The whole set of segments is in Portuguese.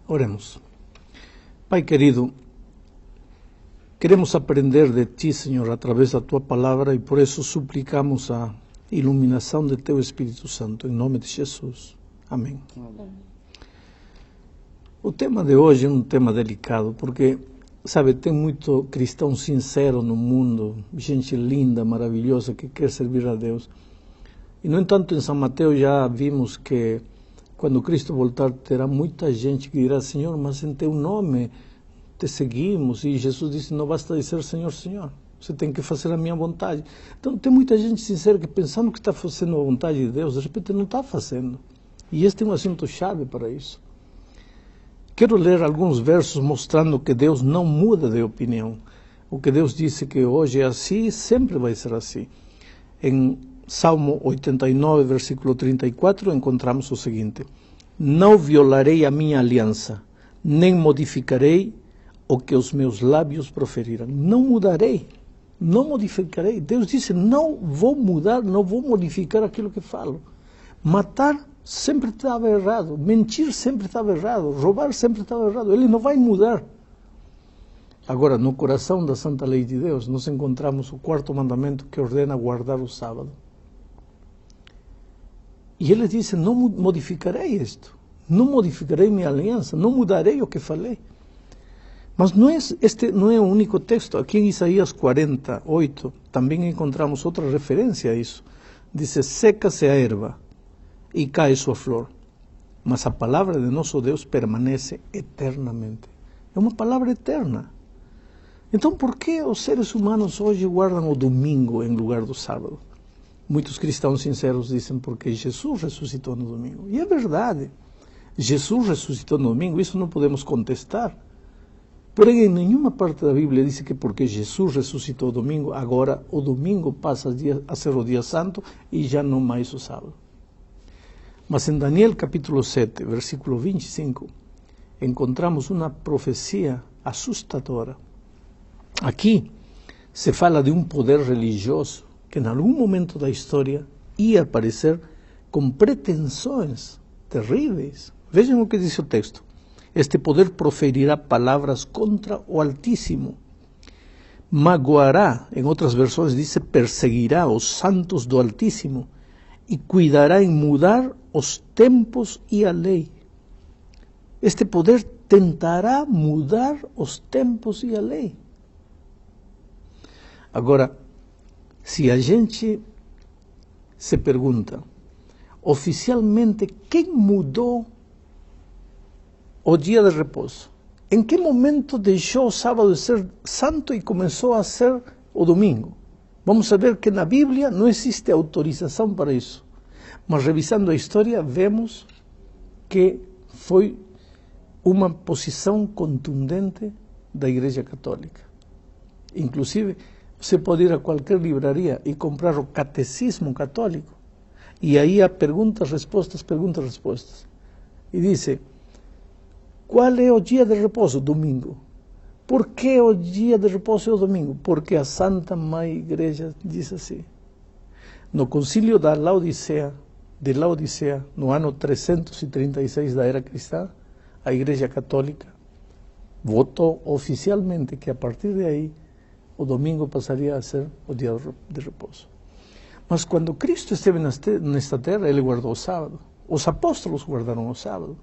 Oremos. Pai querido, queremos aprender de Ti, Senhor, através da Tua palavra e por isso suplicamos a iluminação de Teu Espírito Santo, em nome de Jesus. Amém. O tema de hoje é um tema delicado, porque, sabe, tem muito cristão sincero no mundo, gente linda, maravilhosa, que quer servir a Deus. E, no entanto, em São Mateus já vimos que quando Cristo voltar, terá muita gente que dirá: Senhor, mas em Teu nome te seguimos. E Jesus disse: não basta dizer Senhor, Senhor, você tem que fazer a minha vontade. Então tem muita gente sincera que, pensando que está fazendo a vontade de Deus, de repente não está fazendo. E este é um assunto chave para isso. Quero ler alguns versos mostrando que Deus não muda de opinião. O que Deus disse que hoje é assim, sempre vai ser assim. Em Salmo 89, versículo 34, encontramos o seguinte: não violarei a minha aliança, nem modificarei o que os meus lábios proferiram. Não mudarei, não modificarei. Deus disse: não vou mudar, não vou modificar aquilo que falo. Matar sempre estava errado, mentir sempre estava errado, roubar sempre estava errado. Ele não vai mudar. Agora, no coração da Santa Lei de Deus, nós encontramos o quarto mandamento, que ordena guardar o sábado. E ele disse: não modificarei isto, não modificarei minha aliança, não mudarei o que falei. Mas este não é o único texto. Aqui em Isaías 48 também encontramos outra referência a isso. Diz: seca-se a erva e cai sua flor, mas a palavra de nosso Deus permanece eternamente. É uma palavra eterna. Então, por que os seres humanos hoje guardam o domingo em lugar do sábado? Muitos cristãos sinceros dizem: porque Jesus ressuscitou no domingo. E é verdade. Jesus ressuscitou no domingo, isso não podemos contestar. Porém, em nenhuma parte da Bíblia diz que porque Jesus ressuscitou no domingo, agora o domingo passa a ser o dia santo e já não mais o sábado. Mas em Daniel capítulo 7, versículo 25, encontramos uma profecia assustadora. Aqui se fala de um poder religioso que em algum momento da história ia aparecer com pretensões terríveis. Vejam o que diz o texto: este poder proferirá palavras contra o Altíssimo, magoará, em outras versões diz, perseguirá os santos do Altíssimo e cuidará em mudar os tempos e a lei. Este poder tentará mudar os tempos e a lei. Agora, se a gente se pergunta, oficialmente, quem mudou o dia de repouso? Em que momento deixou o sábado de ser santo e começou a ser o domingo? Vamos saber que na Bíblia não existe autorização para isso. Mas revisando a história, vemos que foi uma posição contundente da Igreja Católica. Inclusive, você pode ir a qualquer livraria e comprar o Catecismo Católico. E aí há perguntas, respostas, perguntas, respostas. E diz: qual é o dia de repouso? Domingo. Por que o dia de repouso é o domingo? Porque a Santa Mãe Igreja diz assim. No concílio de Laodicea, no ano 336 da era cristã, a Igreja Católica votou oficialmente que a partir de aí o domingo passaria a ser o dia de repouso. Mas quando Cristo esteve nesta terra, ele guardou o sábado. Os apóstolos guardaram o sábado.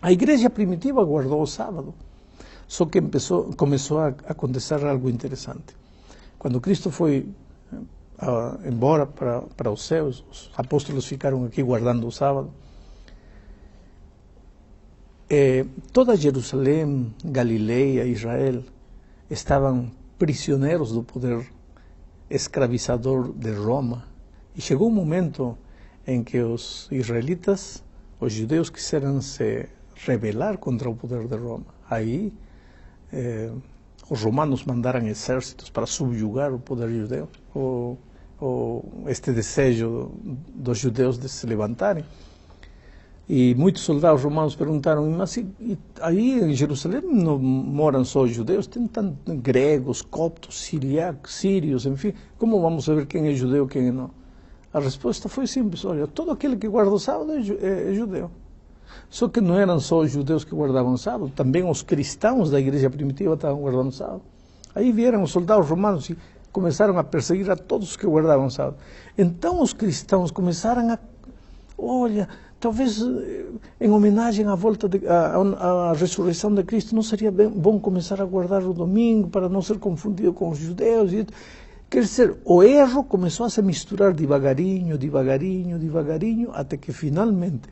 A igreja primitiva guardou o sábado. Só que começou a acontecer algo interessante. Quando Cristo foi embora para os céus, os apóstolos ficaram aqui guardando o sábado. Toda Jerusalém, Galileia, Israel estavam prisioneiros do poder escravizador de Roma. E chegou um momento em que os israelitas, os judeus, quiseram se rebelar contra o poder de Roma. Aí os romanos mandaram exércitos para subjugar o poder judeu, este desejo dos judeus de se levantarem. E muitos soldados romanos perguntaram: mas aí em Jerusalém não moram só os judeus? Tem tantos gregos, coptos, sírios, enfim. Como vamos saber quem é judeu e quem não? A resposta foi simples: olha, todo aquele que guarda o sábado é judeu. Só que não eram só os judeus que guardavam o sábado, também os cristãos da igreja primitiva estavam guardando o sábado. Aí vieram os soldados romanos e começaram a perseguir a todos os que guardavam o sábado. Então os cristãos começaram a, olha, talvez em homenagem à volta à ressurreição de Cristo, não seria bom começar a guardar o domingo para não ser confundido com os judeus? Quer dizer, o erro começou a se misturar devagarinho, devagarinho, devagarinho, até que finalmente,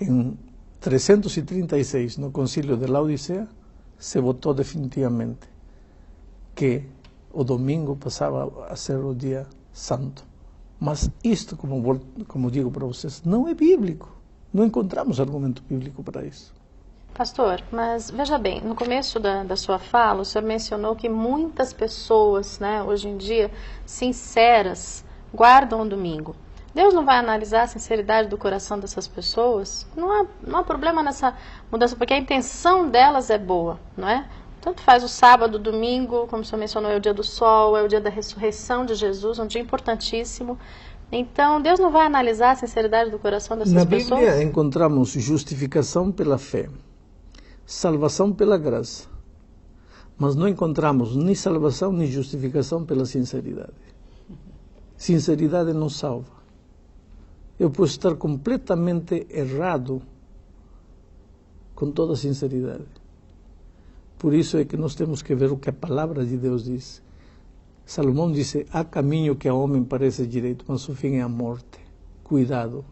em 336, no concílio de Laodicea, se votou definitivamente que o domingo passava a ser o dia santo. Mas isto, como digo para vocês, não é bíblico. Não encontramos argumento bíblico para isso. Pastor, mas veja bem, no começo da sua fala, o senhor mencionou que muitas pessoas, né, hoje em dia, sinceras, guardam o domingo. Deus não vai analisar a sinceridade do coração dessas pessoas? Não há problema nessa mudança, porque a intenção delas é boa, não é? Tanto faz o sábado, o domingo, como o senhor mencionou, é o dia do sol, é o dia da ressurreição de Jesus, um dia importantíssimo. Então, Deus não vai analisar a sinceridade do coração dessas pessoas? Na Bíblia encontramos justificação pela fé, salvação pela graça, mas não encontramos nem salvação nem justificação pela sinceridade. Sinceridade não salva. Eu posso estar completamente errado com toda sinceridade. Por isso é que nós temos que ver o que a palavra de Deus diz. Salomão disse, há caminho que ao homem parece direito, mas o fim é a morte. Cuidado.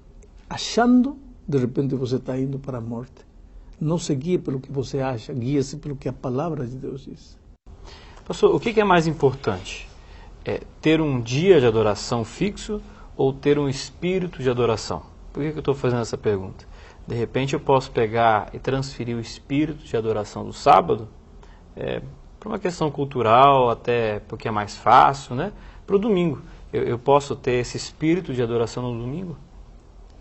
Achando, de repente você está indo para a morte. Não se guie pelo que você acha, guie-se pelo que a palavra de Deus diz. Pastor, o que é mais importante? Ter um dia de adoração fixo ou ter um espírito de adoração? Por que eu estou fazendo essa pergunta? De repente eu posso pegar e transferir o espírito de adoração do sábado para uma questão cultural, até porque é mais fácil, né? Para o domingo. Eu posso ter esse espírito de adoração no domingo?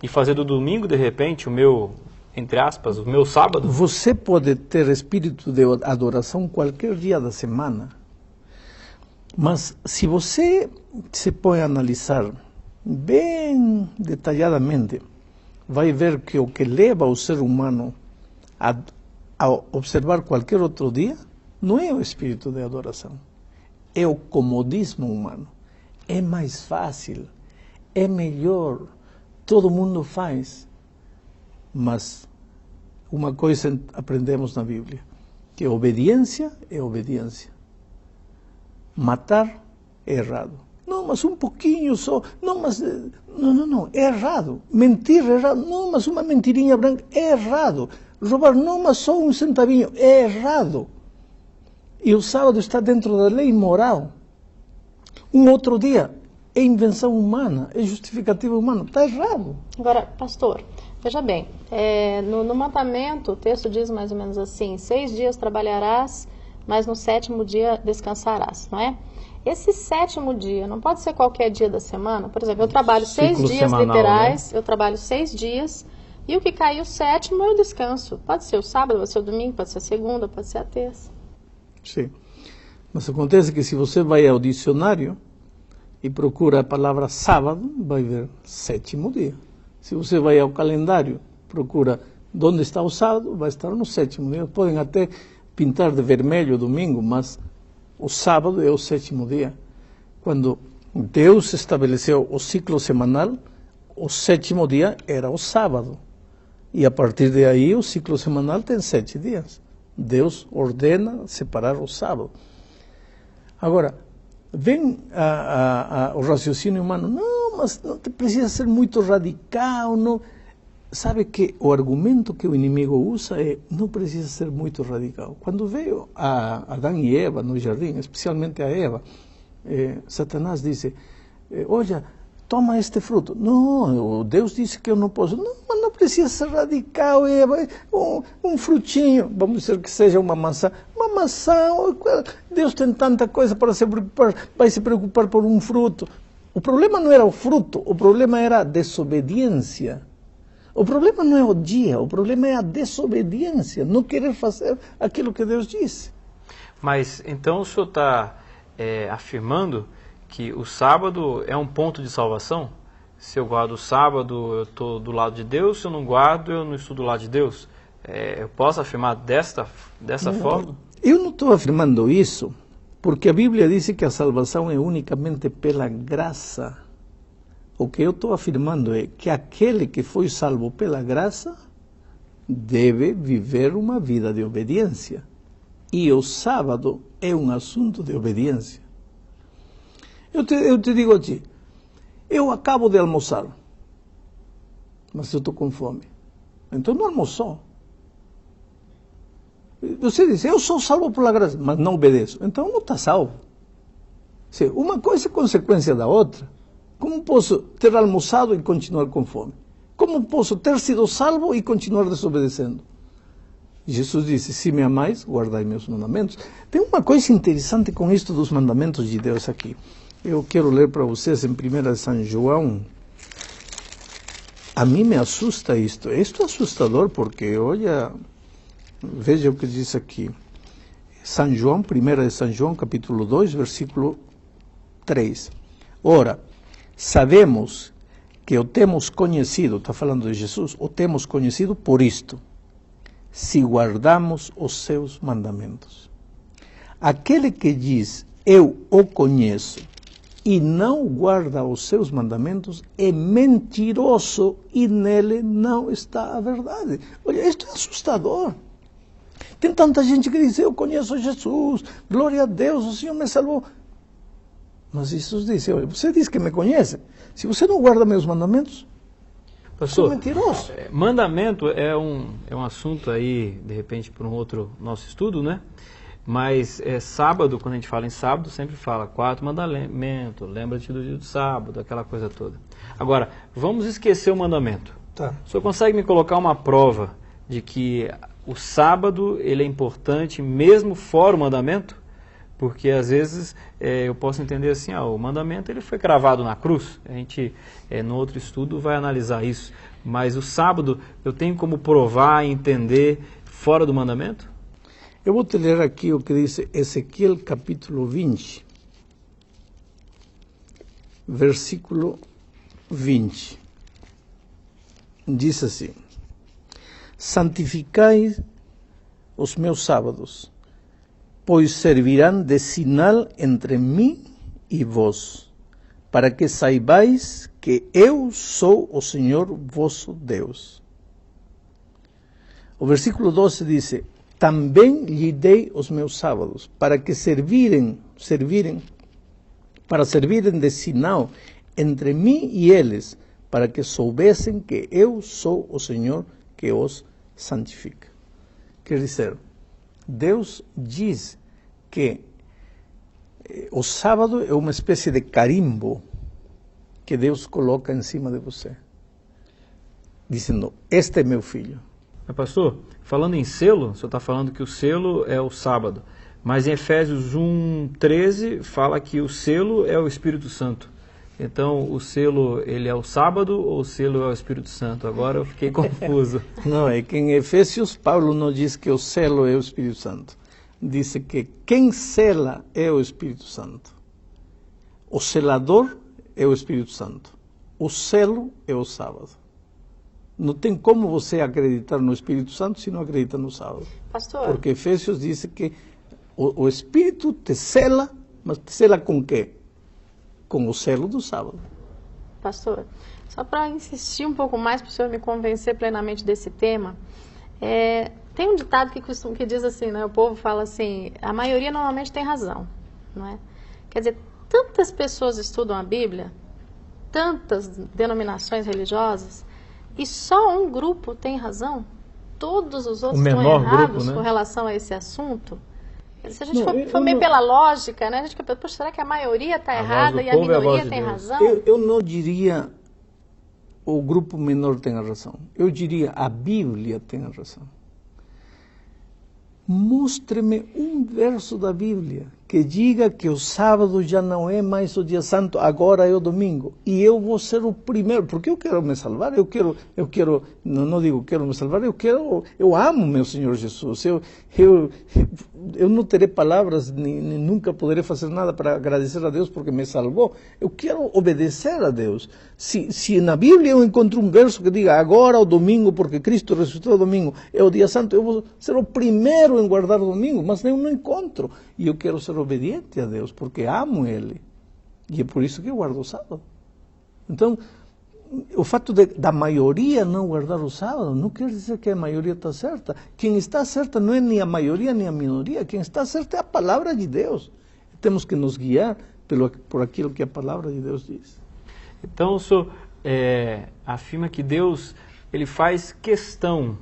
E fazer do domingo, de repente, o meu, entre aspas, o meu sábado? Você pode ter espírito de adoração qualquer dia da semana, mas se você se põe a analisar bem detalhadamente, vai ver que o que leva o ser humano a observar qualquer outro dia não é o espírito de adoração, é o comodismo humano. É mais fácil, é melhor, todo mundo faz. Mas uma coisa aprendemos na Bíblia, que obediência é obediência. Matar é errado. Não, mas um pouquinho só. Não, mas não, é errado. Mentir é errado. Não, mas uma mentirinha branca é errado. Roubar, não, mas só um centavinho é errado. E o sábado está dentro da lei moral. Um outro dia é invenção humana, é justificativa humana. Está errado. Agora, pastor, veja bem, no mandamento o texto diz mais ou menos assim, 6 dias trabalharás, mas no 7º dia descansarás, não é? Esse 7º dia não pode ser qualquer dia da semana. Por exemplo, eu trabalho 6 dias semanal, literais, né? Eu trabalho 6 dias, e o que cair o 7º eu descanso. Pode ser o sábado, pode ser o domingo, pode ser a segunda, pode ser a terça. Sim, mas acontece que se você vai ao dicionário e procura a palavra sábado, vai ver 7º dia. Se você vai ao calendário, procura onde está o sábado, vai estar no 7º dia. Podem até pintar de vermelho o domingo, mas o sábado é o 7º dia. Quando Deus estabeleceu o ciclo semanal, o 7º dia era o sábado. E a partir de aí o ciclo semanal tem 7 dias. Deus ordena separar o sábado. Agora, vem o raciocínio humano, não, mas não precisa ser muito radical, não. Sabe que o argumento que o inimigo usa é, não precisa ser muito radical. Quando veio a Adão e Eva no jardim, especialmente a Eva, Satanás disse, olha, toma este fruto. Não, Deus disse que eu não posso. Não, mas não precisa ser radical, Eva. Um frutinho, vamos dizer que seja uma maçã. Uma maçã, Deus tem tanta coisa para se preocupar, vai se preocupar por um fruto. O problema não era o fruto, o problema era a desobediência. O problema não é o dia, o problema é a desobediência, não querer fazer aquilo que Deus disse. Mas então o senhor está afirmando que o sábado é um ponto de salvação? Se eu guardo o sábado, eu estou do lado de Deus. Se eu não guardo, eu não estou do lado de Deus. Eu posso afirmar dessa forma? Eu não estou afirmando isso, porque a Bíblia diz que a salvação é unicamente pela graça. O que eu estou afirmando é que aquele que foi salvo pela graça deve viver uma vida de obediência. E o sábado é um assunto de obediência. Eu te digo a ti, eu acabo de almoçar, mas eu estou com fome. Então não almoçou. Você diz, eu sou salvo pela graça, mas não obedeço. Então não está salvo. Uma coisa é consequência da outra. Como posso ter almoçado e continuar com fome? Como posso ter sido salvo e continuar desobedecendo? Jesus disse, se me amais, guardai meus mandamentos. Tem uma coisa interessante com isto dos mandamentos de Deus aqui. Eu quero ler para vocês em 1 São João. A mim me assusta isto. Isto é assustador porque, olha, veja o que diz aqui. São João, 1 São João, capítulo 2, versículo 3. Ora, sabemos que o temos conhecido, está falando de Jesus, o temos conhecido por isto, se guardamos os seus mandamentos. Aquele que diz, eu o conheço, e não guarda os seus mandamentos, é mentiroso e nele não está a verdade. Olha, isto é assustador. Tem tanta gente que diz, eu conheço Jesus, glória a Deus, o Senhor me salvou. Mas Jesus disse, olha, você diz que me conhece, se você não guarda meus mandamentos, pastor, você é mentiroso. Mandamento é um assunto aí, de repente, para um outro nosso estudo, né? Mas sábado, quando a gente fala em sábado, sempre fala 4 mandamentos, lembra-te do dia do sábado, aquela coisa toda. Agora, vamos esquecer o mandamento. Tá. O senhor consegue me colocar uma prova de que o sábado ele é importante mesmo fora o mandamento? Porque às vezes eu posso entender assim, o mandamento ele foi cravado na cruz. A gente, no outro estudo, vai analisar isso. Mas o sábado eu tenho como provar e entender fora do mandamento? Eu vou te ler aqui o que diz Ezequiel capítulo 20, versículo 20. Diz assim, santificai os meus sábados, pois servirão de sinal entre mim e vós, para que saibais que eu sou o Senhor vosso Deus. O versículo 12 diz, também lhe dei os meus sábados, para que servirem de sinal entre mim e eles, para que soubessem que eu sou o Senhor que os santifica. Quer dizer, Deus diz que o sábado é uma espécie de carimbo que Deus coloca em cima de você, dizendo, este é meu filho. Mas pastor, falando em selo, o senhor está falando que o selo é o sábado, mas em Efésios 1:13 fala que o selo é o Espírito Santo. Então, o selo, ele é o sábado ou o selo é o Espírito Santo? Agora eu fiquei confuso. Não, é que em Efésios, Paulo não diz que o selo é o Espírito Santo. Diz que quem sela é o Espírito Santo. O selador é o Espírito Santo. O selo é o sábado. Não tem como você acreditar no Espírito Santo se não acredita no sábado. Pastor. Porque Efésios diz que o Espírito te sela, mas te sela com quê? Com o selo do sábado. Pastor, só para insistir um pouco mais para o senhor me convencer plenamente desse tema, tem um ditado que diz assim, né? O povo fala assim, a maioria normalmente tem razão, não é? Quer dizer, tantas pessoas estudam a Bíblia, tantas denominações religiosas, e só um grupo tem razão? Todos os outros estão errados, né, com relação a esse assunto? Se a gente for meio pela lógica, né? A gente fica, poxa, será que a maioria está errada e a minoria tem razão? Eu não diria o grupo menor tem a razão. Eu diria a Bíblia tem a razão. Mostre-me um verso da Bíblia que diga que o sábado já não é mais o dia santo, agora é o domingo. E eu vou ser o primeiro, porque eu quero me salvar, não digo quero me salvar, eu amo meu Senhor Jesus. eu não terei palavras, nem nunca poderei fazer nada para agradecer a Deus porque me salvou. Eu quero obedecer a Deus. Se na Bíblia eu encontro um verso que diga agora o domingo, porque Cristo ressuscitou domingo, é o dia santo, eu vou ser o primeiro em guardar o domingo, mas eu não encontro. E eu quero ser obediente a Deus porque amo Ele. E é por isso que eu guardo o sábado. Então, o fato da maioria não guardar o sábado não quer dizer que a maioria está certa. Quem está certa não é nem a maioria nem a minoria. Quem está certa é a palavra de Deus. Temos que nos guiar por aquilo que a palavra de Deus diz. Então o senhor afirma que Deus ele faz questão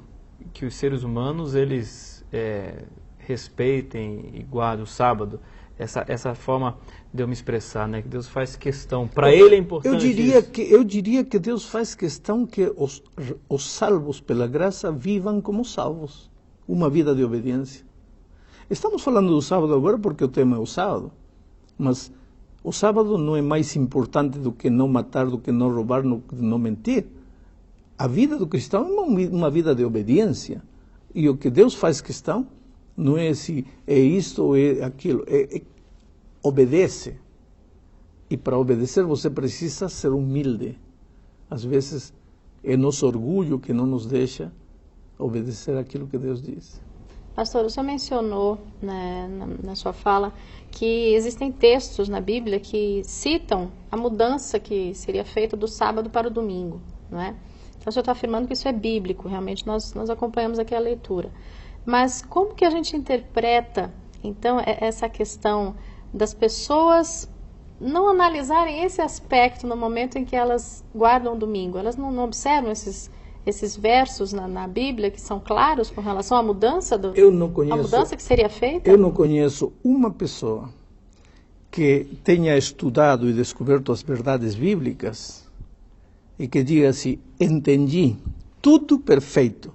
que os seres humanos eles respeitem e guardem o sábado. Essa forma de eu me expressar, né? Que Deus faz questão. Para Ele é importante eu diria que Deus faz questão que os salvos pela graça vivam como salvos. Uma vida de obediência. Estamos falando do sábado agora porque o tema é o sábado. Mas o sábado não é mais importante do que não matar, do que não roubar, do que não mentir. A vida do cristão é uma vida de obediência. E o que Deus faz questão não é se é isto ou é aquilo. Obedece. E para obedecer você precisa ser humilde. Às vezes é nosso orgulho que não nos deixa obedecer aquilo que Deus diz. Pastor, o senhor mencionou, né, na sua fala que existem textos na Bíblia que citam a mudança que seria feita do sábado para o domingo, não é? Então o senhor está afirmando que isso é bíblico, realmente nós acompanhamos aqui a leitura. Mas como que a gente interpreta, então, essa questão das pessoas não analisarem esse aspecto no momento em que elas guardam o domingo? Elas não observam esses versos na Bíblia que são claros com relação à mudança a mudança que seria feita? Eu não conheço uma pessoa que tenha estudado e descoberto as verdades bíblicas e que diga assim, entendi tudo perfeito,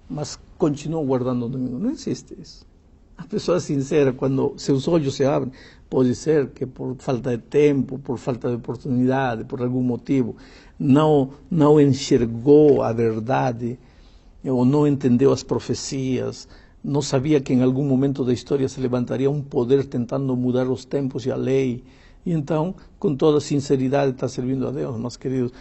mas continuo guardando o domingo. Não existe isso. A pessoa sincera, quando seus olhos se abrem, pode ser que por falta de tempo, por falta de oportunidade, por algum motivo, não enxergou a verdade, ou não entendeu as profecias, não sabia que em algum momento da história se levantaria um poder tentando mudar os tempos e a lei, e então, com toda sinceridade, está servindo a Deus. Mas, queridos,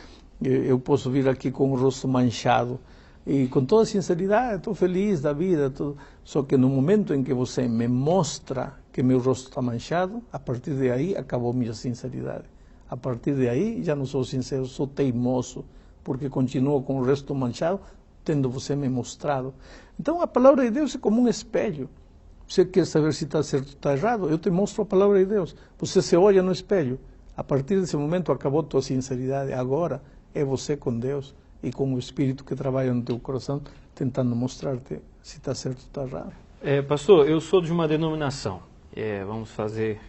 eu posso vir aqui com o rosto manchado, e com toda sinceridade, estou feliz da vida, tudo. Só que no momento em que você me mostra que meu rosto está manchado, a partir de aí acabou minha sinceridade. A partir de aí já não sou sincero, sou teimoso, porque continuo com o rosto manchado, tendo você me mostrado. Então a palavra de Deus é como um espelho. Você quer saber se está certo ou está errado? Eu te mostro a palavra de Deus. Você se olha no espelho. A partir desse momento acabou tua sinceridade. Agora é você com Deus e com o Espírito que trabalha no teu coração, tentando mostrar-te se está certo ou está errado. Pastor, eu sou de uma denominação. Vamos fazer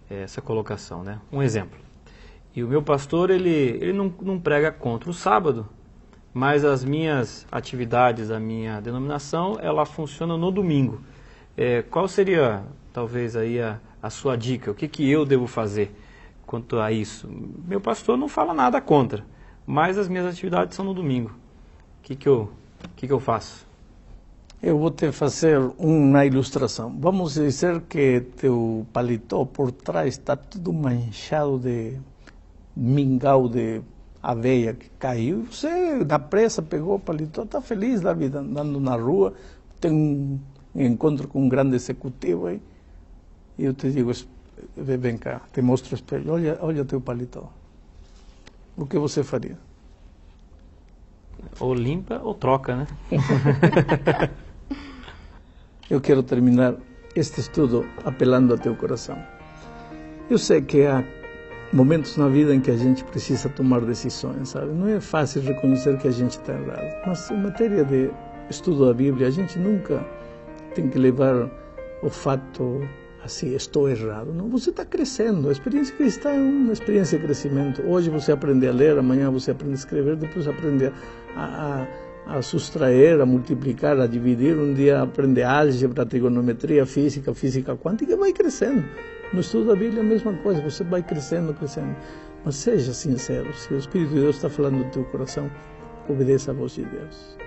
essa colocação, né? Um exemplo. E o meu pastor, ele não prega contra o sábado, mas as minhas atividades, a minha denominação, ela funciona no domingo. Qual seria, talvez, aí a sua dica? O que eu devo fazer quanto a isso? Meu pastor não fala nada contra, mas as minhas atividades são no domingo. O que eu faço? Eu vou te fazer uma ilustração. Vamos dizer que teu paletó por trás está tudo manchado de mingau de aveia que caiu. E você, na pressa, pegou o paletó, está feliz da vida, andando na rua, tem um encontro com um grande executivo aí. E eu te digo, vem cá, te mostro o espelho, olha teu paletó. O que você faria? Ou limpa ou troca, né? Eu quero terminar este estudo apelando ao teu coração. Eu sei que há momentos na vida em que a gente precisa tomar decisões, sabe? Não é fácil reconhecer que a gente está errado. Mas em matéria de estudo da Bíblia, a gente nunca tem que levar o fato assim, estou errado. Não, você está crescendo. A experiência cristã é uma experiência de crescimento. Hoje você aprende a ler, amanhã você aprende a escrever, depois aprende a sustrair, a multiplicar, a dividir. Um dia aprende álgebra, trigonometria, física quântica e vai crescendo. No estudo da Bíblia é a mesma coisa, você vai crescendo. Mas seja sincero, se o Espírito de Deus está falando no teu coração, obedeça a voz de Deus.